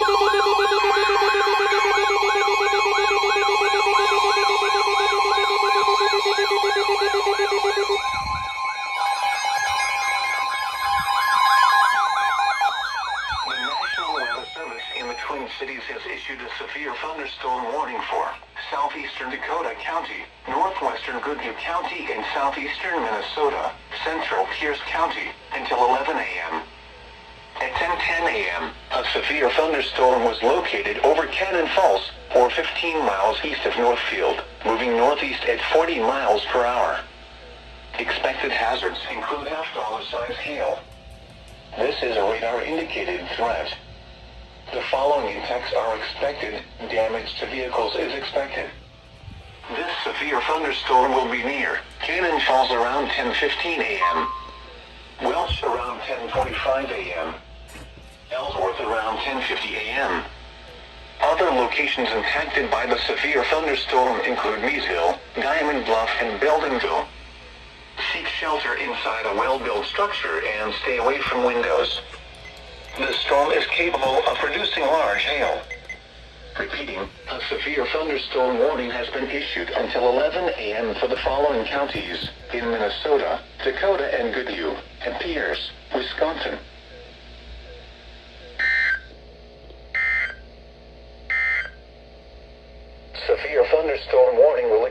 In the Twin Cities has issued a severe thunderstorm warning for southeastern Dakota County, northwestern Goodhue County, and southeastern Minnesota, central Pierce County, until 11 a.m. At 10:10 a.m., a severe thunderstorm was located over Cannon Falls, or 15 miles east of Northfield, moving northeast at 40 miles per hour. Expected hazards include half-dollar-size hail. This is a radar-indicated threat. The following impacts are expected. Damage to vehicles is expected. This severe thunderstorm will be near Cannon Falls around 10:15 a.m. Welch around 10:45 a.m. Ellsworth around 10:50 a.m. Other locations impacted by the severe thunderstorm include Meadville, Diamond Bluff, and Beldenville. Seek shelter inside a well-built structure and stay away from windows. The storm is capable of producing large hail. Repeating, a severe thunderstorm warning has been issued until 11 a.m. for the following counties in Minnesota, Dakota and Goodhue, and Pierce, Wisconsin.